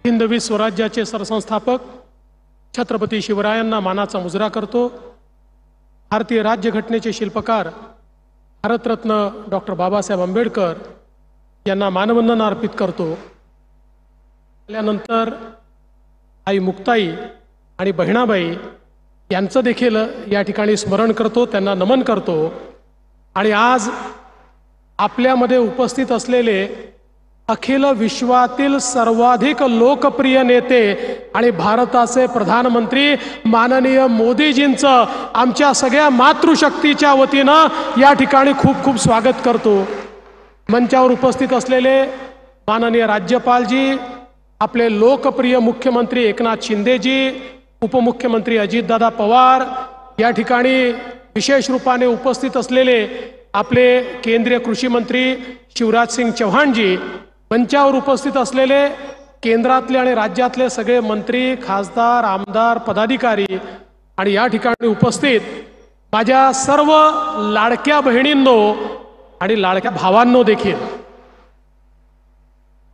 हिंदवी स्वराज्याचे सरसंस्थापक छत्रपती शिवरायांना मानाचा मुजरा करतो। भारतीय राज्यघटनेचे शिल्पकार भारतरत्न डॉक्टर बाबासाहेब आंबेडकर यांना मानवंदना अर्पित करतो। त्यानंतर आई मुक्ताई आणि बहिणाबाई यांचं देखील या ठिकाणी स्मरण करतो, त्यांना नमन करतो। आणि आज आपल्यामध्ये उपस्थित असलेले अखिल विश्वातील सर्वाधिक लोकप्रिय नेते आणि भारताचे प्रधानमंत्री माननीय मोदीजींचं आमच्या सगळ्या मातृशक्तीच्या वतीनं या ठिकाणी खूप खूप स्वागत करतो। मंचावर उपस्थित असलेले माननीय राज्यपालजी, आपले लोकप्रिय मुख्यमंत्री एकनाथ शिंदेजी, उपमुख्यमंत्री अजितदादा पवार, या ठिकाणी विशेष रूपाने उपस्थित असलेले आपले केंद्रीय कृषी मंत्री शिवराज सिंग चौहानजी, मंचावर उपस्थित असलेले केंद्रातले आणि राज्यातले सगळे मंत्री, खासदार, आमदार, पदाधिकारी आणि या ठिकाणी उपस्थित माझ्या सर्व लाडक्या बहिणींनो आणि लाडक्या भावांनो देखील,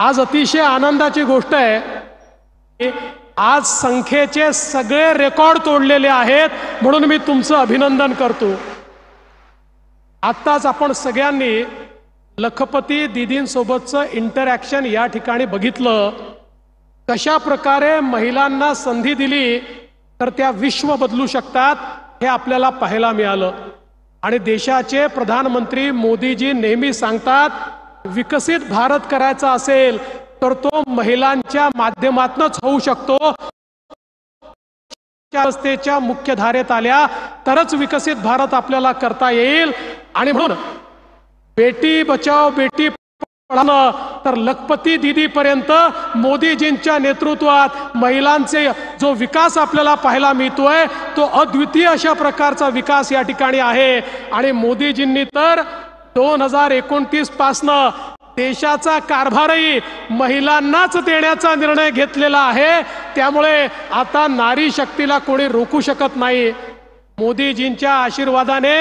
आज अतिशय आनंदाची गोष्ट आहे। आज संख्येचे सगळे रेकॉर्ड तोडलेले आहेत, म्हणून मी तुमचं अभिनंदन करतो। आत्ताच आपण सगळ्यांनी लखपती दीदींसोबतचं इंटरॅक्शन या ठिकाणी बघितलं। कशा प्रकारे महिलांना संधी दिली तर त्या विश्व बदलू शकतात हे आपल्याला पाहायला मिळालं। आणि देशाचे प्रधानमंत्री मोदीजी नेहमी सांगतात, विकसित भारत करायचा असेल तर तो महिलांच्या माध्यमातूनच होऊ शकतो। व्यवस्थेच्या मुख्य धारेत आल्या तरच विकसित भारत आपल्याला करता येईल। आणि म्हणून बेटी बचाओ बेटी पढाओ तर लखपती दीदी पर्यंत मोदीजींच्या नेतृत्वात महिलांचे जो विकास आपल्याला पाहायला मिळतोय तो अद्वितीय अशा प्रकारचा विकास या ठिकाणी आहे। आणि मोदीजींनी तर 2029 पासनं देशाचा कारभारही महिलांनाच देण्याचा निर्णय घेतलेला आहे। त्यामुळे आता नारी शक्तीला कोणी रोखू शकत नाही। मोदीजींच्या आशीर्वादाने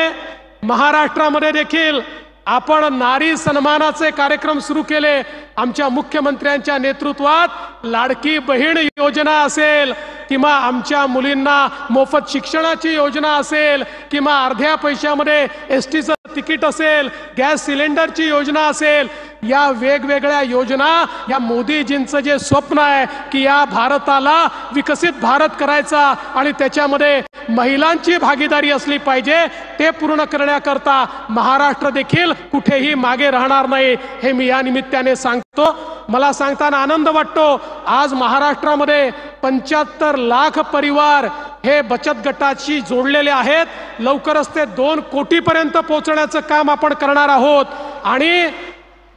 महाराष्ट्रामध्ये देखील आपण नारी सन्मानाचे कार्यक्रम सुरू केले। आमच्या मुख्यमंत्र्यांच्या नेतृत्वात लाडकी बहीण योजना असेल किंवा आमच्या मुलींना मोफत शिक्षणाची योजना असेल किंवा अर्ध्या पैशामध्ये एसटीचं तिकीट असेल, गॅस सिलेंडरची योजना असेल, या वेगवेगळ्या योजना, या मोदीजींचं जे स्वप्न आहे की या भारताला विकसित भारत करायचा आणि त्याच्यामध्ये महिलांची भागीदारी असली पाहिजे, ते पूर्ण करण्याकरता महाराष्ट्र देखील कुठेही मागे राहणार नाही हे मी या निमित्ताने सांगतो। मला सांगताना आनंद वाटतो, आज महाराष्ट्रामध्ये 75 लाख परिवार हे बचत गटाशी जोडलेले आहेत। लवकरच ते 2 कोटीपर्यंत पोहोचण्याचं काम आपण करणार आहोत। आणि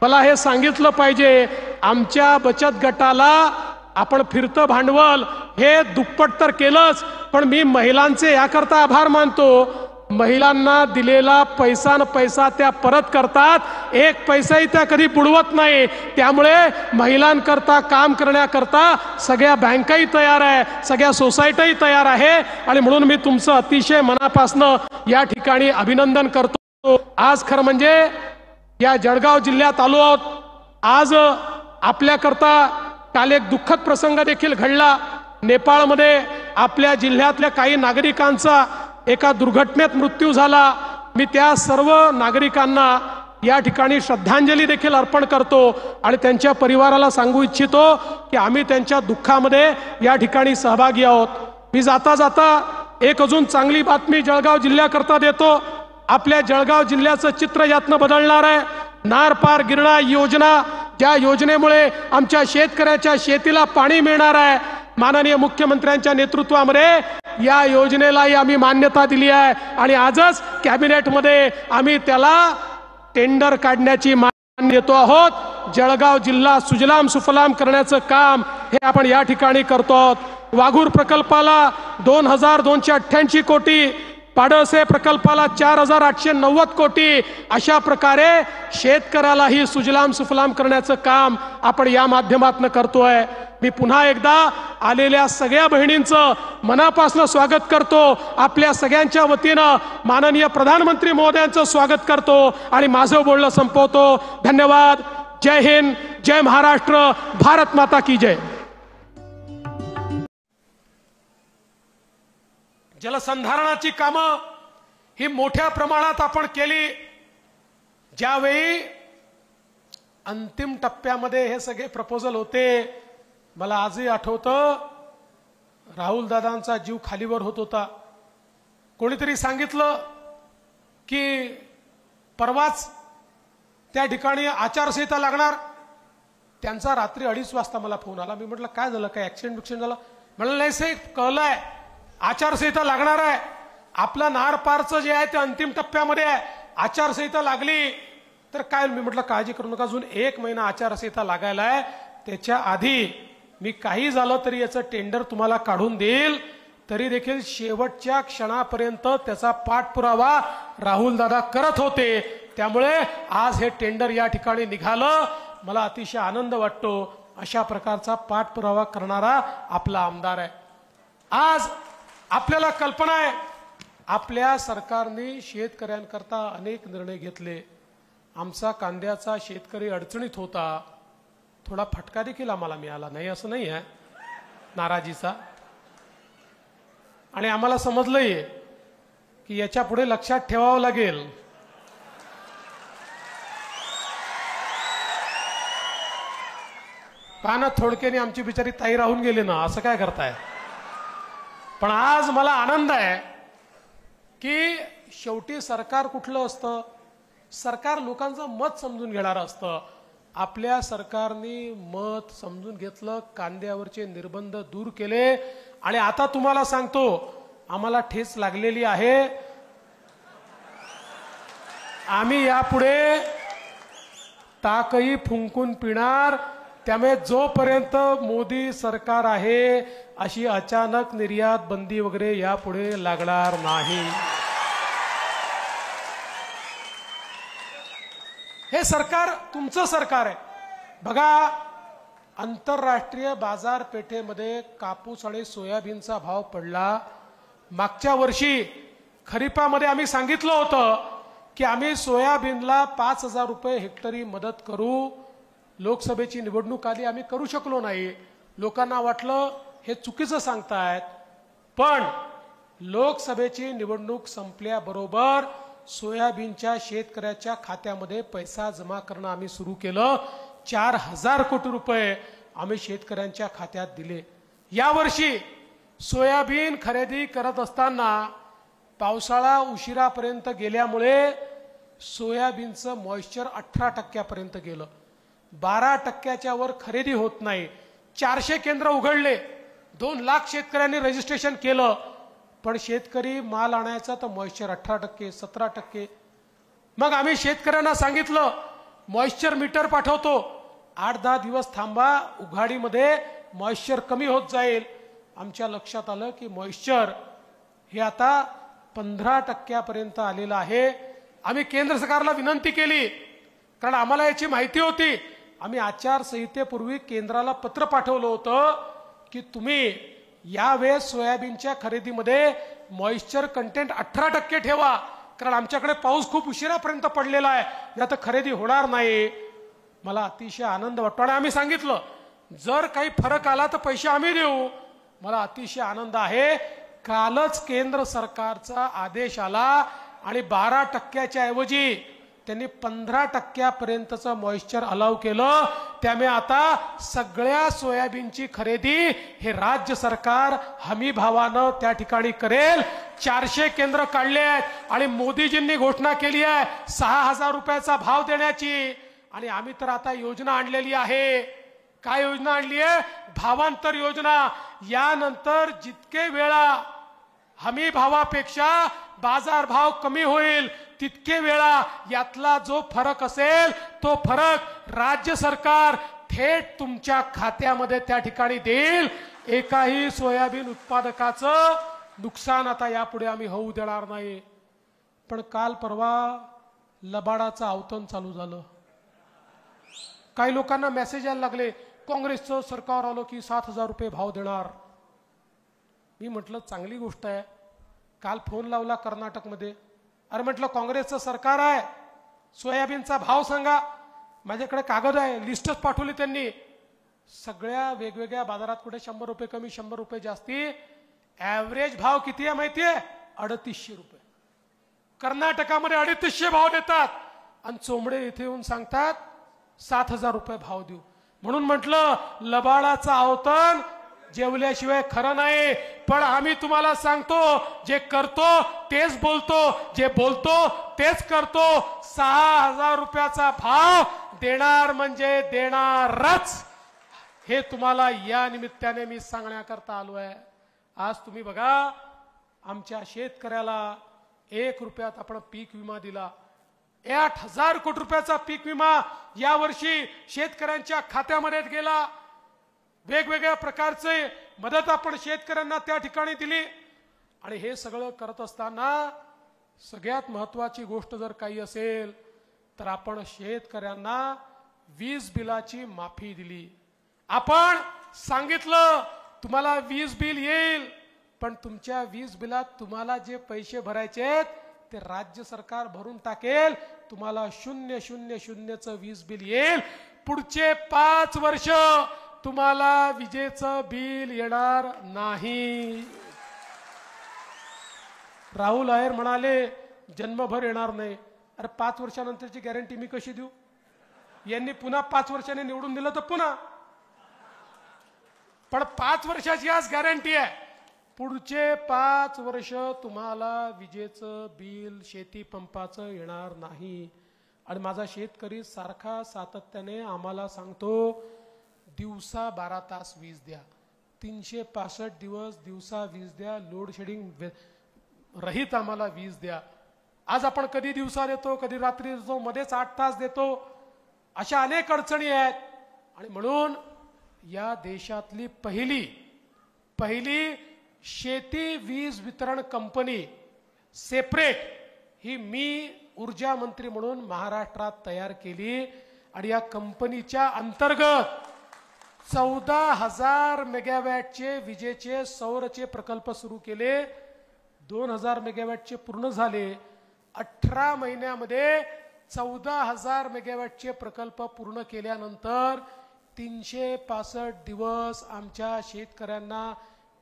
मला हे सांगितलं पाहिजे, आमच्या बचत गटाला आपण फिरतं भांडवल हे दुप्पट तर केलंच, पण मी महिलांचे याकरता आभार मानतो। महिलांना दिलेला पैसा न पैसा त्या परत करतात, एक पैसाही त्या कधी बुडवत नाही। त्यामुळे महिलांकरता काम करण्याकरता सगळ्या बँकाही तयार आहे, सगळ्या सोसायटीही तयार आहे। आणि म्हणून मी तुमचं अतिशय मनापासनं या ठिकाणी अभिनंदन करतो। आज खरं म्हणजे या जळगाव जिल्ह्यात आलो आहोत। आज आपल्याकरता काल एक दुःखद प्रसंग देखील घडला। नेपाळमध्ये आपल्या जिल्ह्यातल्या काही नागरिकांचा एका दुर्घटनेत मृत्यू झाला। मी त्या सर्व नागरिकांना या ठिकाणी श्रद्धांजली देखील अर्पण करतो आणि त्यांच्या परिवाराला सांगू इच्छितो की आम्ही त्यांच्या दुःखामध्ये या ठिकाणी सहभागी आहोत। मी जाता जाता एक अजून चांगली बातमी जळगाव जिल्ह्याकरता देतो। आपल्या जळगाव जिल्ह्याचं चित्र यातनं बदलणार आहे। नार पार गिरणा योजना, ज्या योजनेमुळे आमच्या शेतकऱ्याच्या शेतीला पाणी मिळणार आहे, माननीय मुख्यमंत्र्यांच्या नेतृत्वामध्ये या योजनेलाही आम्ही मान्यता दिली आहे। आणि आजच कॅबिनेटमध्ये आम्ही त्याला टेंडर काढण्याची मान्यता देतो आहोत। जळगाव जिल्हा सुजलाम सुफलाम करण्याचं काम हे आपण या ठिकाणी करतो आहोत। वाघूर प्रकल्पाला 2288 कोटी, पाडळसे प्रकल्पाला 4890 कोटी, अशा प्रकारे शेतकऱ्यालाही सुजलाम सुफलाम करण्याचं काम आपण या माध्यमातून करतोय। मी पुन्हा एकदा आलेल्या सगळ्या बहिणींचं मनापासून स्वागत करतो। आपल्या सगळ्यांच्या वतीनं माननीय प्रधानमंत्री महोदयांचं स्वागत करतो आणि माझं बोलणं संपवतो। धन्यवाद। जय हिंद, जय महाराष्ट्र, भारत माता की जय। जलसंधारणाची कामं ही मोठ्या प्रमाणात आपण केली. ज्यावेळी अंतिम टप्प्यामध्ये हे सगळे प्रपोजल होते, मला आजही आठवतं राहुल दादांचा जीव खालीवर होत होता. कोणीतरी सांगितलं की परवाच त्या ठिकाणी आचारसंहिता लागणार. त्यांचा रात्री 2:30 वाजता मला फोन आला. मी म्हटलं काय झालं, काय ऍक्सिडेंट झालं? म्हणलं नाही साहेब, कळलंय आचारसंहिता लागणार आहे. आपलं नार पारचं जे आहे ते अंतिम टप्प्यामध्ये आहे. आचारसंहिता लागली तर काय? मी म्हटलं काळजी करू नका, अजून 1 महिना आचारसंहिता लागायला आहे. त्याच्या आधी मी काही झालं तरी याचं टेंडर तुम्हाला काढून देईल. तरी देखील शेवटच्या क्षणापर्यंत त्याचा पाठपुरावा राहुल दादा करत होते. त्यामुळे आज हे टेंडर या ठिकाणी निघालं. मला अतिशय आनंद वाटतो. अशा प्रकारचा पाठपुरावा करणारा आपला आमदार आहे. आज आपल्याला कल्पना आहे, आपल्या सरकारने शेतकऱ्यांकरता अनेक निर्णय घेतले. आमचा कांद्याचा शेतकरी अडचणीत होता, थोडा फटका देखील आम्हाला मिळाला नाही असं नाही आहे, नाराजीचा. आणि आम्हाला समजलंय की याच्या पुढे लक्षात ठेवावं लागेल. पाना थोडक्याने आमची बिचारी ताई राहून गेली ना, असं काय करताय? पण आज मला आनंद आहे की शेवटी सरकार कुठलं असतं? सरकार लोकांचं मत समजून घेणारं असतं. आपल्या सरकारने मत समजून घेतलं, कांद्यावरचे निर्बंध दूर केले. आणि आता तुम्हाला सांगतो, आम्हाला ठेच लागलेली आहे. आम्ही यापुढे ताकही फुंकून पिणार. त्यामुळे जोपर्यंत मोदी सरकार आहे अशी अचानक निर्यात बंदी वगैरे यापुढे लागणार नाही. हे सरकार तुमचं सरकार आहे. बघा, आंतरराष्ट्रीय बाजारपेठेमध्ये कापूस आणि सोयाबीनचा भाव पडला. मागच्या वर्षी खरीपामध्ये आम्ही सांगितलं होतं की आम्ही सोयाबीनला 5,000 रुपये हेक्टरी मदत करू. लोकसभेची निवडणूक आली, आम्ही करू शकलो नाही. लोकांना वाटलं हे चुकीचं सांगतायत. पण लोकसभेची निवडणूक संपल्याबरोबर सोयाबीनच्या शेतकऱ्याच्या खात्यामध्ये पैसा जमा करणं आम्ही सुरू केलं. 4,000 कोटी रुपये आम्ही शेतकऱ्यांच्या खात्यात दिले. यावर्षी सोयाबीन खरेदी करत असताना पावसाळा उशिरापर्यंत गेल्यामुळे सोयाबीनचं मॉइश्चर 18% गेलं. 12% वर खरेदी होत नाही. 400 केंद्र उघडले, 2 लाख शेतकऱ्यांनी रजिस्ट्रेशन केलं. पण शेतकरी माल आणायचा तर मॉइश्चर 18%, 17%. मग आम्ही शेतकऱ्यांना सांगितलं मॉइश्चर मीटर पाठवतो, 8-10 दिवस थांबा, उघाडीमध्ये मॉइश्चर कमी होत जाईल. आमच्या लक्षात आलं की मॉइश्चर हे आता 15% आलेलं आहे. आम्ही केंद्र सरकारला विनंती केली, कारण आम्हाला याची माहिती होती. आम्ही आचारसंहितेपूर्वी केंद्राला पत्र पाठवलं होतं की तुम्ही यावेळेस सोयाबीनच्या खरेदीमध्ये मॉइश्चर कंटेंट 18% ठेवा, कारण आमच्याकडे पाऊस खूप उशिरापर्यंत पडलेला आहे, यात खरेदी होणार नाही. मला अतिशय आनंद वाटतो. आणि आम्ही सांगितलं जर काही फरक आला तर पैसे आम्ही देऊ. मला अतिशय आनंद आहे. कालच केंद्र सरकारचा आदेश आला आणि 12% ऐवजी त्यांनी 15% मॉइश्चर अलाव केलं. त्यामुळे आता सगळ्या सोयाबीनची खरेदी हे राज्य सरकार हमी भावानं त्या ठिकाणी करेल. 400 केंद्र काढले आहेत आणि मोदीजींनी घोषणा केली आहे 6,000 रुपयाचा भाव देण्याची. आणि आम्ही तर आता योजना आणलेली आहे. काय योजना आणली आहे? भावांतर योजना. यानंतर जितके वेळा हमी भावापेक्षा बाजारभाव कमी होईल तितके वेळा यातला जो फरक असेल तो फरक राज्य सरकार थेट तुमच्या खात्यामध्ये त्या ठिकाणी देईल. एकाही सोयाबीन उत्पादकाचं नुकसान आता यापुढे आम्ही होऊ देणार नाही. पण काल परवा लबाडाचं आवतन चालू झालं. काही लोकांना मेसेज यायला लागले काँग्रेसचं सरकार आलं की 7,000 रुपये भाव देणार. मी म्हटलं चांगली गोष्ट आहे. काल फोन लावला कर्नाटकमध्ये, अरे म्हटलं काँग्रेसचं सरकार आहे, सोयाबीनचा भाव सांगा. माझ्याकडे कागद आहे, लिस्टच पाठवली त्यांनी. सगळ्या वेगवेगळ्या बाजारात कुठे 100 रुपये कमी, 100 रुपये जास्ती. ॲव्हरेज भाव किती आहे माहितीये? 3800 रुपये. कर्नाटकामध्ये 3800 भाव देतात आणि चोंबडे इथे येऊन सांगतात 7000 रुपये भाव देऊ. म्हणून म्हटलं लबाडाचा अवतन जेवल्याशिवाय खरं नाही. पण आम्ही तुम्हाला सांगतो, जे करतो तेच बोलतो, जे बोलतो तेच करतो. 6000 रुपयाचा भाव देणार म्हणजे देणारच, हे तुम्हाला या निमित्ताने मी सांगण्याकरता आलो आहे. आज तुम्ही बघा, आमच्या शेतकऱ्याला 1 रुपयात आपण पीक विमा दिला. 8000 कोटी रुपयाचा पीक विमा यावर्षी शेतकऱ्यांच्या खात्यामध्ये गेला. वेगवेगळ्या प्रकारचे मदत आपण शेतकऱ्यांना त्या ठिकाणी दिली. आणि हे सगळं करत असताना सगळ्यात महत्वाची गोष्ट जर काही असेल तर आपण शेतकऱ्यांना वीज बिलाची माफी दिली. आपण सांगितलं तुम्हाला वीज बिल येईल, पण तुमच्या वीज बिलात तुम्हाला जे पैसे भरायचे आहेत ते राज्य सरकार भरून टाकेल. तुम्हाला 000चं वीज बिल येईल. पुढचे 5 वर्ष तुम्हाला विजेचं बिल येणार नाही. राहुल आहेर म्हणाले जन्मभर येणार नाही. अरे 5 वर्षानंतरची गॅरंटी मी कशी देऊ? यांनी पुन्हा 5 वर्षांनी निवडून दिलं तर पुन्हा, पण 5 वर्षाची आज गॅरंटी आहे. पुढचे 5 वर्ष तुम्हाला विजेचं बिल शेती पंपाचं येणार नाही. आणि माझा शेतकरी सारखा सातत्याने आम्हाला सांगतो दिवसा 12 तास वीज द्या, 365 दिवस दिवसा वीज द्या, लोड शेडिंग रहित आम्हाला वीज द्या. आज आपण कधी दिवसा देतो, कधी रात्री देतो, मध्येच 8 तास देतो. अशा अनेक अडचणी आहेत. आणि म्हणून या देशातली पहिली शेती वीज वितरण कंपनी सेपरेट ही मी ऊर्जा मंत्री म्हणून महाराष्ट्रात तयार केली. आणि या कंपनीच्या अंतर्गत 14,000 मेगावॅटचे विजेचे सौरचे प्रकल्प सुरू केले. 2,000 मेगावॅटचे पूर्ण झाले. 18 महिन्यामध्ये 14,000 मेगावॅटचे प्रकल्प पूर्ण केल्यानंतर 365 दिवस आमच्या शेतकऱ्यांना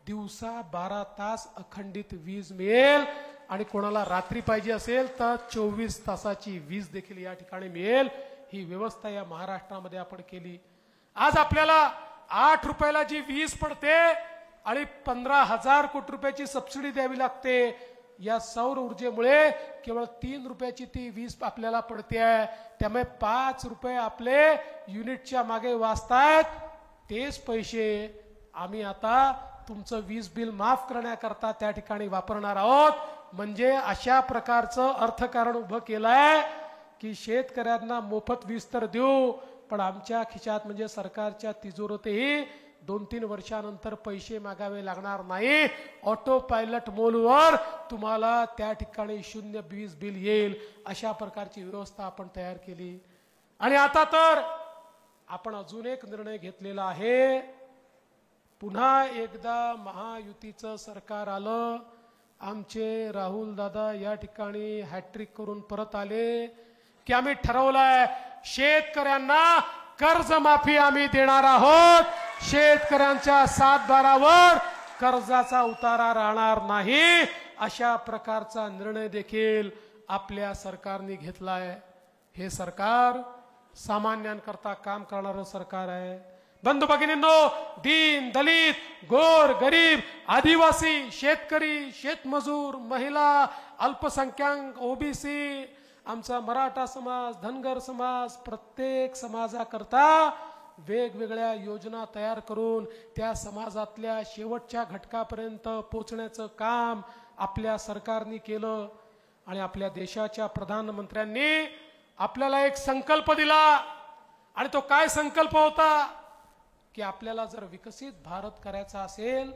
दिवसा 12 तास अखंडित वीज मिळेल. आणि कोणाला रात्री पाहिजे असेल तर 24 तासाची वीज देखील या ठिकाणी मिळेल. ही व्यवस्था या महाराष्ट्रामध्ये आपण केली. आज आपल्याला 8 रुपयाला जी वीज पडते आणि 15,000 कोटी रुपयाची सबसिडी द्यावी लागते. या सौर ऊर्जेमुळे केवळ 3 रुपयाची ती वीज आपल्याला पडते आहे. त्यामुळे 5 रुपये आपले युनिटच्या मागे वाचतायत. तेच पैसे आम्ही आता तुमचं वीज बिल माफ करण्याकरता त्या ठिकाणी वापरणार आहोत. म्हणजे अशा प्रकारचं अर्थकारण उभं केलंय की शेतकऱ्यांना मोफत वीज तर देऊ, पण आमच्या खिशात म्हणजे सरकारच्या तिजोरीतही 2-3 वर्षानंतर पैसे मागावे लागणार नाही. ऑटो पायलट मोडवर तुम्हाला त्या ठिकाणी 0 वीज बिल येईल. अशा प्रकारची व्यवस्था आपण तयार केली. आणि आता तर आपण अजून एक निर्णय घेतलेला आहे. पुन्हा एकदा महायुतीचं सरकार आलं, आमचे राहुल दादा या ठिकाणी हॅट्रिक करून परत आले की आम्ही ठरवलंय शेतकऱ्यांना कर्जमाफी आम्ही देणार आहोत. शेतकऱ्यांच्या 7/12वर कर्जाचा उतारा राहणार नाही. अशा प्रकारचा निर्णय देखील आपल्या सरकारने घेतलाय. हे सरकार सामान्यांकरता काम करणारं सरकार आहे. बंधू भगिनींनो, दीन दलित, गोर गरीब, आदिवासी, शेतकरी, शेतमजूर, महिला, अल्पसंख्याक, ओबीसी, आमचा मराठा समाज, धनगर समाज, प्रत्येक समाजाकरता वेगवेगळ्या योजना तयार करून त्या समाजातल्या शेवटच्या घटकापर्यंत पोहोचण्याचं काम आपल्या सरकारने केलं. आणि आपल्या देशाच्या प्रधानमंत्र्यांनी आपल्याला एक संकल्प दिला. आणि तो काय संकल्प होता की आपल्याला जर विकसित भारत करायचा असेल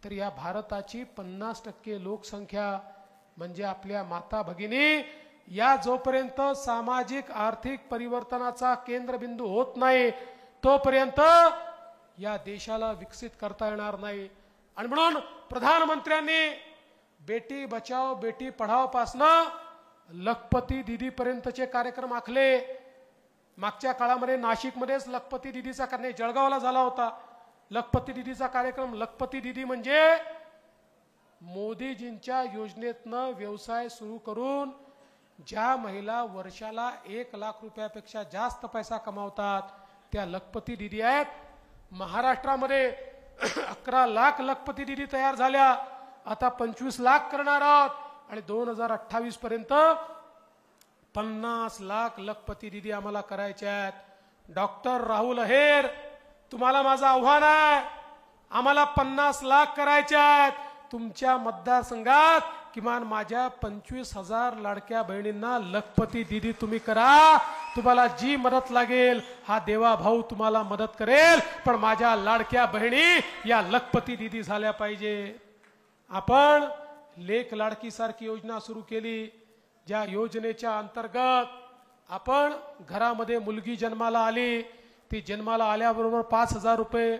तर या भारताची 50% लोकसंख्या म्हणजे आपल्या माता भगिनी या जोपर्यंत सामाजिक आर्थिक परिवर्तनाचा केंद्रबिंदू होत नाही तोपर्यंत या देशाला विकसित करता येणार नाही. आणि म्हणून प्रधानमंत्र्यांनी बेटी बचाओ बेटी पढाओ पासनं लखपती दीदी पर्यंतचे कार्यक्रम आखले. मागच्या काळामध्ये नाशिकमध्येच लखपती दीदीचा जळगावला झाला होता लखपती दीदीचा कार्यक्रम. लखपती दीदी म्हणजे मोदीजींच्या योजनेतनं व्यवसाय सुरू करून ज्या महिला वर्षाला 1,00,000 रुपयापेक्षा जास्त पैसा कमावतात त्या लखपती दीदी आहेत. महाराष्ट्रामध्ये 11 लाख लखपती दीदी तयार झाल्या. आता 25 लाख करणार आहोत आणि 2028 पर्यंत 50 लाख लखपती दीदी आम्हाला करायचे आहेत. डॉक्टर राहुल अहेर, तुम्हाला माझं आव्हान आहे, आम्हाला 50 लाख करायचे आहेत. तुमच्या मतदारसंघात किमान माझ्या 25,000 लाडक्या बहिणींना लखपती दीदी तुम्ही करा. तुम्हाला जी मदत लागेल हा देवा भाऊ तुम्हाला मदत करेल, पण माझ्या लाडक्या बहिणी या लखपती दीदी झाल्या पाहिजे. आपण लेक लाडकी सारखी योजना सुरू केली, ज्या योजनेच्या अंतर्गत आपण घरामध्ये मुलगी जन्माला आली, ती जन्माला आल्याबरोबर 5,000 रुपये,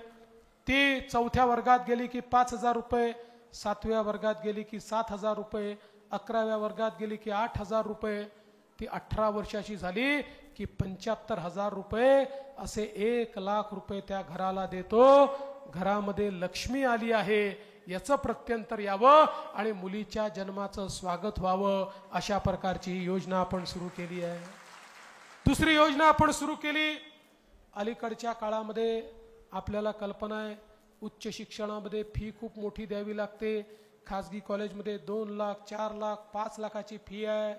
ती 4थ्या वर्गात गेली की 5,000 रुपये, 7व्या वर्गात गेली की 7,000 रुपये, 11व्या वर्गात गेली की 8,000 रुपये, ती 18 वर्षाची झाली की 75,000 रुपये, असे 1,00,000 रुपये त्या घराला देतो. घरामध्ये लक्ष्मी आली आहे याचं प्रत्यंतर यावं आणि मुलीच्या जन्माचं स्वागत व्हावं, अशा प्रकारची योजना आपण सुरू केली आहे. दुसरी योजना आपण सुरू केली, अलीकडच्या काळामध्ये आपल्याला कल्पना आहे उच्च शिक्षणामध्ये फी खूप मोठी द्यावी लागते. खाजगी कॉलेजमध्ये 2 लाख 4 लाख 5 लाखाची फी आहे.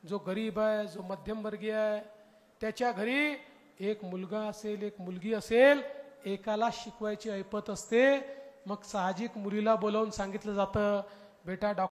जो गरीब आहे, जो मध्यमवर्गीय आहे, त्याच्या घरी एक मुलगा असेल एक मुलगी असेल, एकाला शिकवायची ऐपत असते. मग साहजिक मुलीला बोलावून सांगितलं जातं, बेटा